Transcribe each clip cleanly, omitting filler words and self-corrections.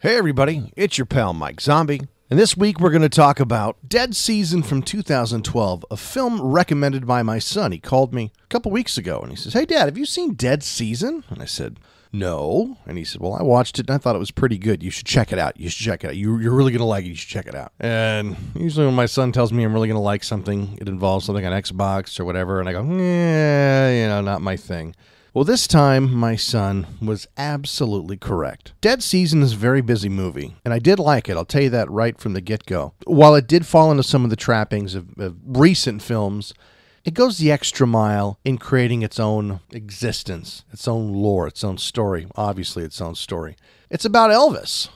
Hey everybody, it's your pal Mike Zombie, and this week we're going to talk about Dead Season from 2012, a film recommended by my son. He called me a couple weeks ago and he says, "Hey Dad, have you seen Dead Season?" And I said, "No." And he said, "Well, I watched it and I thought it was pretty good. You should check it out. You're really going to like it. You should check it out." And usually when my son tells me I'm really going to like something, it involves something on Xbox or whatever, and I go, not my thing. Well, this time, my son was absolutely correct. Dead Season is a very busy movie, and I did like it. I'll tell you that right from the get-go. While it did fall into some of the trappings of recent films, it goes the extra mile in creating its own existence, its own lore, its own story. Obviously, its own story. It's about Elvis.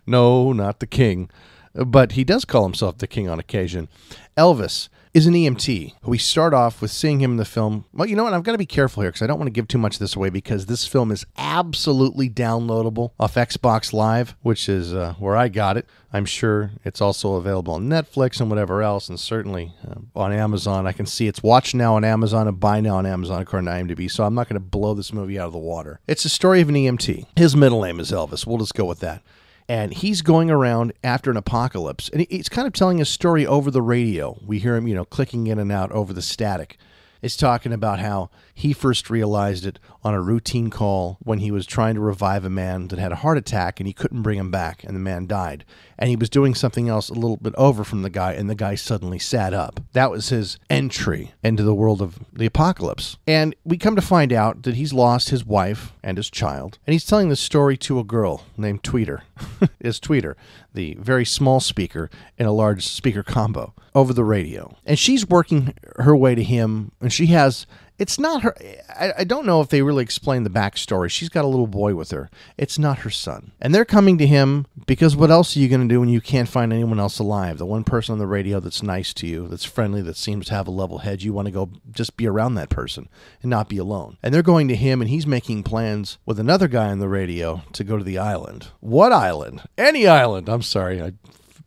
No, not the king, but he does call himself the king on occasion. Elvis is an EMT who we start off with seeing him in the film. Well, you know what? I've got to be careful here because I don't want to give too much of this away because this film is absolutely downloadable off Xbox Live, which is where I got it. I'm sure it's also available on Netflix and whatever else, and certainly on Amazon. I can see it's watch now on Amazon and buy now on Amazon according to IMDb, so I'm not going to blow this movie out of the water. It's the story of an EMT. His middle name is Elvis. We'll just go with that. And he's going around after an apocalypse. And he's kind of telling a story over the radio. We hear him, clicking in and out over the static. It's talking about how he first realized it on a routine call when he was trying to revive a man that had a heart attack and he couldn't bring him back and the man died. And he was doing something else a little bit over from the guy and the guy suddenly sat up. That was his entry into the world of the apocalypse. And we come to find out that he's lost his wife and his child. And he's telling the story to a girl named Tweeter. Is Tweeter, the very small speaker in a large speaker combo over the radio. And she's working her way to him, and she has... It's not her... I don't know if they really explain the backstory. She's got a little boy with her. It's not her son. And they're coming to him because what else are you going to do when you can't find anyone else alive? The one person on the radio that's nice to you, that's friendly, that seems to have a level head, you want to go just be around that person and not be alone. And they're going to him, and he's making plans with another guy on the radio to go to the island. What island? Any island. I'm sorry, I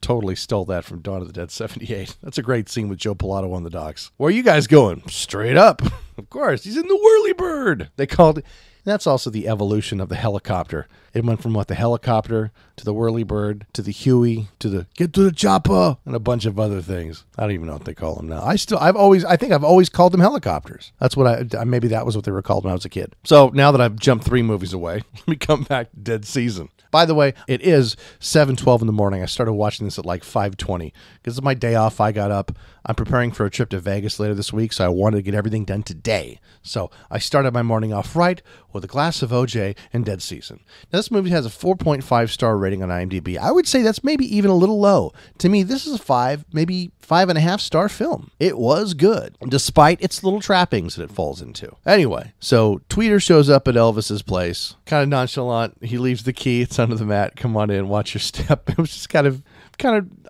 totally stole that from Dawn of the Dead 78. That's a great scene with Joe Pilato on the docks. Where are you guys going? Straight up. Of course, he's in the Whirlybird. They called it. That's also the evolution of the helicopter. It went from the helicopter to the Whirlybird to the Huey to the get to the chopper and a bunch of other things. I don't even know what they call them now. I think I've always called them helicopters. That's what maybe that was what they were called when I was a kid. So now that I've jumped 3 movies away, let me come back to Dead Season. By the way, it is 7:12 in the morning. I started watching this at 5:20 because it's my day off. I got up. I'm preparing for a trip to Vegas later this week, so I wanted to get everything done today. So I started my morning off right with a glass of OJ and Dead Season. Now, this movie has a 4.5 star rating on IMDb. I would say that's maybe even a little low. To me, this is a 5, maybe 5.5 star film. It was good, despite its little trappings that it falls into. Anyway, so Tweeter shows up at Elvis's place, kind of nonchalant. He leaves the key. It's under the mat. Come on in, watch your step. It was just kind of,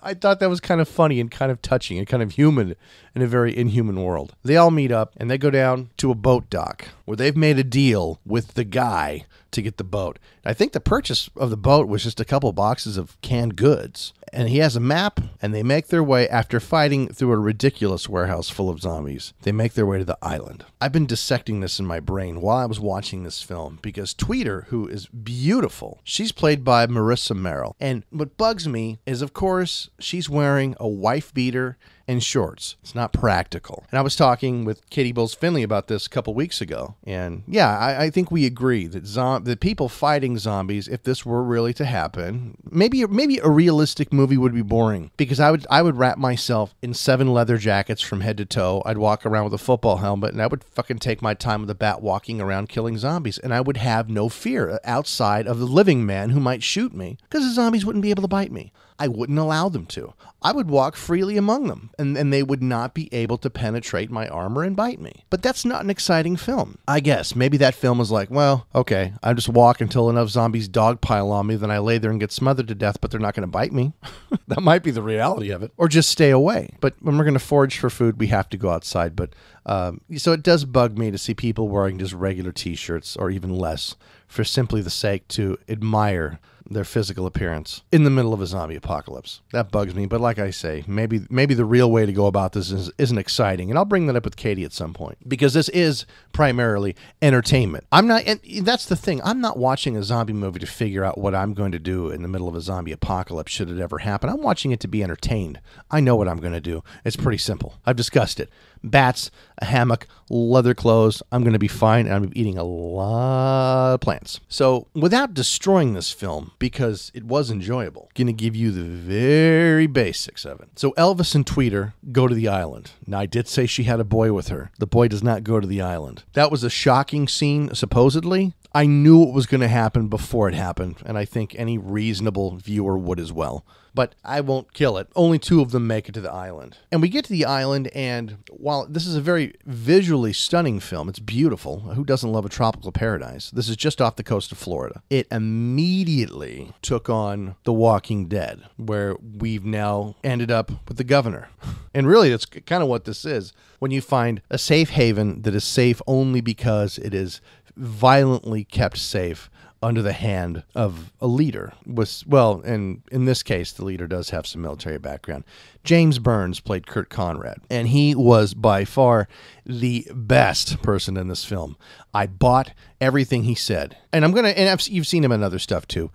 I thought that was kind of funny and kind of touching and kind of human in a very inhuman world. They all meet up and they go down to a boat dock where they've made a deal with the guy to get the boat. I think the purchase of the boat was just a couple boxes of canned goods. And he has a map, and they make their way, after fighting through a ridiculous warehouse full of zombies, they make their way to the island. I've been dissecting this in my brain while I was watching this film, because Tweeter, who is beautiful, she's played by Marissa Merrill. And what bugs me is, of course, she's wearing a wife beater and shorts. It's not practical. And I was talking with Katie Bowles Finley about this a couple weeks ago. And yeah, I think we agree that the people fighting zombies, if this were really to happen, maybe a realistic movie would be boring, because I would wrap myself in 7 leather jackets from head to toe. I'd walk around with a football helmet, and I would fucking take my time with a bat walking around killing zombies. And I would have no fear outside of the living man who might shoot me, because the zombies wouldn't be able to bite me. I wouldn't allow them to. I would walk freely among them, and they would not be able to penetrate my armor and bite me. But that's not an exciting film. I guess maybe that film was like, well, okay, I just walk until enough zombies dogpile on me, then I lay there and get smothered to death, but they're not going to bite me. That might be the reality of it. Or just stay away. But when we're going to forage for food, we have to go outside. But so it does bug me to see people wearing just regular t-shirts or even less for simply the sake to admire their physical appearance in the middle of a zombie apocalypse. That bugs me, but like I say, maybe the real way to go about this isn't exciting, and I'll bring that up with Katie at some point, because this is primarily entertainment. I'm not, and that's the thing, I'm not watching a zombie movie to figure out what I'm going to do in the middle of a zombie apocalypse should it ever happen. I'm watching it to be entertained. I know what I'm going to do. It's pretty simple. I've discussed it. Bats, a hammock, leather clothes. I'm going to be fine, and I'm eating a lot of plants. So without destroying this film, because it was enjoyable, I'm going to give you the very basics of it. So Elvis and Tweeter go to the island. Now, I did say she had a boy with her. The boy does not go to the island. That was a shocking scene, supposedly. I knew what was going to happen before it happened, and I think any reasonable viewer would as well. But I won't kill it. Only 2 of them make it to the island. And we get to the island, and while this is a very visually stunning film, it's beautiful. Who doesn't love a tropical paradise? This is just off the coast of Florida. It immediately took on The Walking Dead, where we've now ended up with the governor. And really, that's kind of what this is. When you find a safe haven that is safe only because it is violently kept safe under the hand of a leader. Well, and in this case, the leader does have some military background. James Burns played Kurt Conrad, and he was by far the best person in this film. I bought everything he said. And you've seen him in other stuff too.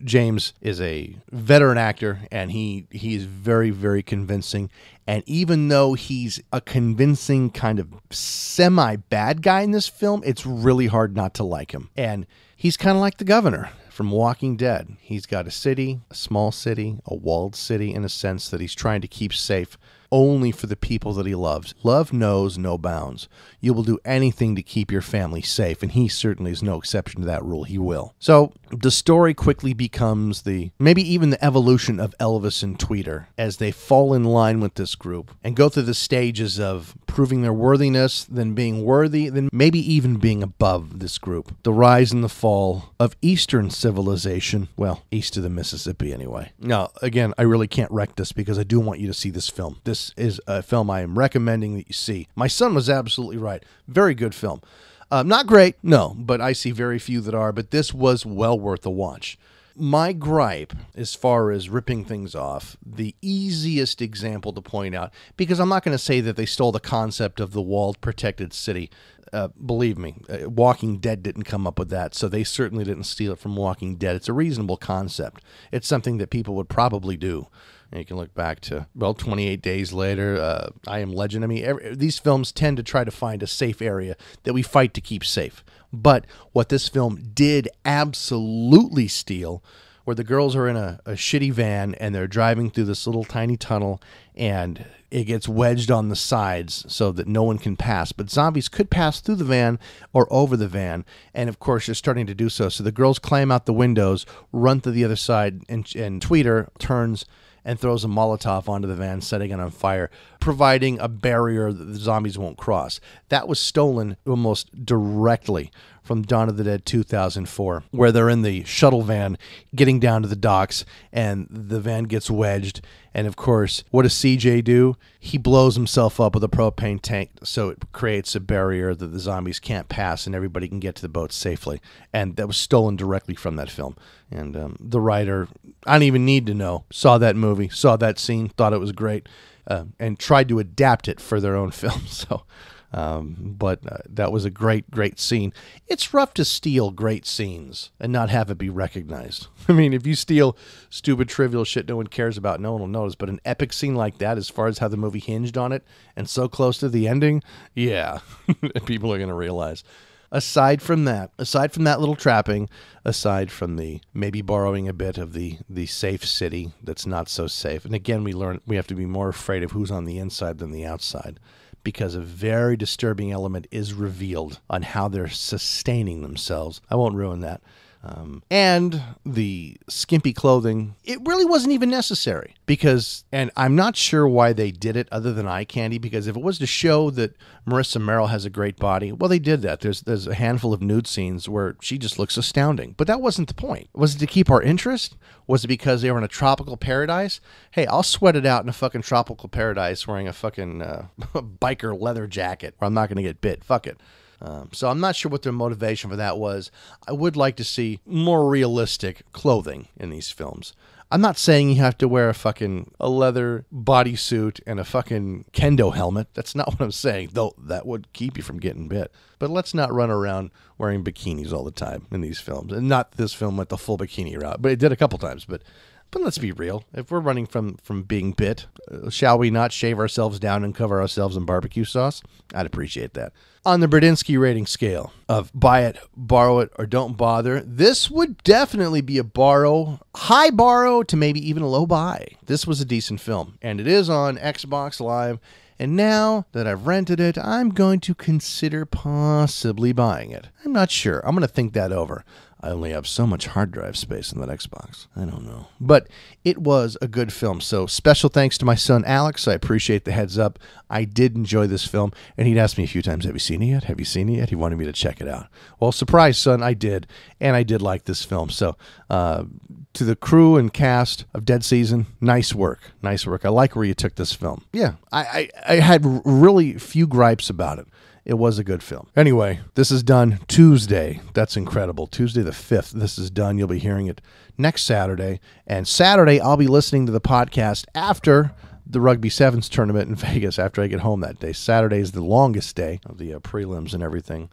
James is a veteran actor, and he is very, very convincing. And even though he's a convincing kind of semi-bad guy in this film, it's really hard not to like him. And he's kind of like the governor from Walking Dead. He's got a city, a small city, a walled city, in a sense that he's trying to keep safe only for the people that he loves. Love knows no bounds. You will do anything to keep your family safe, and he certainly is no exception to that rule. He will. So the story quickly becomes maybe even the evolution of Elvis and Tweeter as they fall in line with this group and go through the stages of proving their worthiness, then being worthy, then maybe even being above this group. The rise and the fall of Eastern civilization, well, east of the Mississippi anyway. Now, again, I really can't wreck this because I do want you to see this film. This is a film I am recommending that you see. My son was absolutely right. Very good film. Not great, no, but I see very few that are, but this was well worth a watch. My gripe, as far as ripping things off, the easiest example to point out, because I'm not going to say that they stole the concept of the walled, protected city. Believe me, Walking Dead didn't come up with that, so they certainly didn't steal it from Walking Dead. It's a reasonable concept. It's something that people would probably do. And you can look back to, 28 Days Later, I Am Legend. I mean, these films tend to try to find a safe area that we fight to keep safe. But what this film did absolutely steal, where the girls are in a shitty van and they're driving through this little tiny tunnel and it gets wedged on the sides so that no one can pass. But zombies could pass through the van or over the van. And of course, they're starting to do so. So the girls climb out the windows, run to the other side, and Tweeter turns and throws a Molotov onto the van, setting it on fire, providing a barrier that the zombies won't cross. That was stolen almost directly from Dawn of the Dead 2004, where they're in the shuttle van getting down to the docks, and the van gets wedged. And of course, what does CJ do? He blows himself up with a propane tank, so it creates a barrier that the zombies can't pass and everybody can get to the boat safely. And that was stolen directly from that film. And the writer, I don't even need to know, saw that movie, saw that scene, thought it was great, and tried to adapt it for their own film. So, but that was a great, great scene. It's rough to steal great scenes and not have it be recognized. I mean, if you steal stupid, trivial shit no one cares about, no one will notice. But an epic scene like that, as far as how the movie hinged on it, and so close to the ending, yeah, people are going to realize. Aside from that little trapping, aside from the maybe borrowing a bit of the safe city that's not so safe, and again, we have to be more afraid of who's on the inside than the outside, because a very disturbing element is revealed on how they're sustaining themselves. I won't ruin that. And the skimpy clothing, it really wasn't even necessary because, and I'm not sure why they did it other than eye candy, because if it was to show that Marissa Merrill has a great body, well, they did that. There's a handful of nude scenes where she just looks astounding, but that wasn't the point. Was it to keep our interest? Was it because they were in a tropical paradise? Hey, I'll sweat it out in a fucking tropical paradise wearing a fucking biker leather jacket where I'm not going to get bit. Fuck it. So I'm not sure what their motivation for that was. I would like to see more realistic clothing in these films. I'm not saying you have to wear a leather bodysuit and a fucking kendo helmet. That's not what I'm saying, though that would keep you from getting bit. But let's not run around wearing bikinis all the time in these films. And not this film went the full bikini route, but it did a couple times. But let's be real. If we're running from being bit, shall we not shave ourselves down and cover ourselves in barbecue sauce? I'd appreciate that. On the Bradinsky rating scale of buy it, borrow it, or don't bother, this would definitely be a borrow, high borrow to maybe even a low buy. This was a decent film, and it is on Xbox Live. And now that I've rented it, I'm going to consider possibly buying it. I'm not sure. I'm going to think that over. I only have so much hard drive space in that Xbox. I don't know. But it was a good film. So special thanks to my son, Alex. I appreciate the heads up. I did enjoy this film. And he'd asked me a few times, have you seen it yet? Have you seen it yet? He wanted me to check it out. Well, surprise, son, I did. And I did like this film. So to the crew and cast of Dead Season, nice work. Nice work. I like where you took this film. Yeah, I had really few gripes about it. It was a good film. Anyway, this is done Tuesday. That's incredible. Tuesday the 5th. This is done. You'll be hearing it next Saturday. And Saturday, I'll be listening to the podcast after the Rugby Sevens tournament in Vegas, after I get home that day. Saturday is the longest day of the prelims and everything.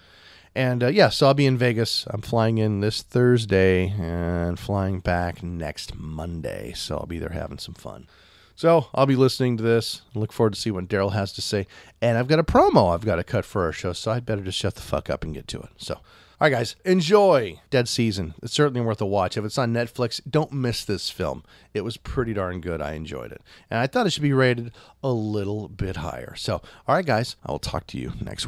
And so I'll be in Vegas. I'm flying in this Thursday and flying back next Monday. So I'll be there having some fun. So I'll be listening to this. Look forward to see what Daryl has to say. And I've got a promo I've got to cut for our show, so I'd better just shut the fuck up and get to it. So, all right, guys, enjoy Dead Season. It's certainly worth a watch. If it's on Netflix, don't miss this film. It was pretty darn good. I enjoyed it. And I thought it should be rated a little bit higher. So, all right, guys, I will talk to you next week.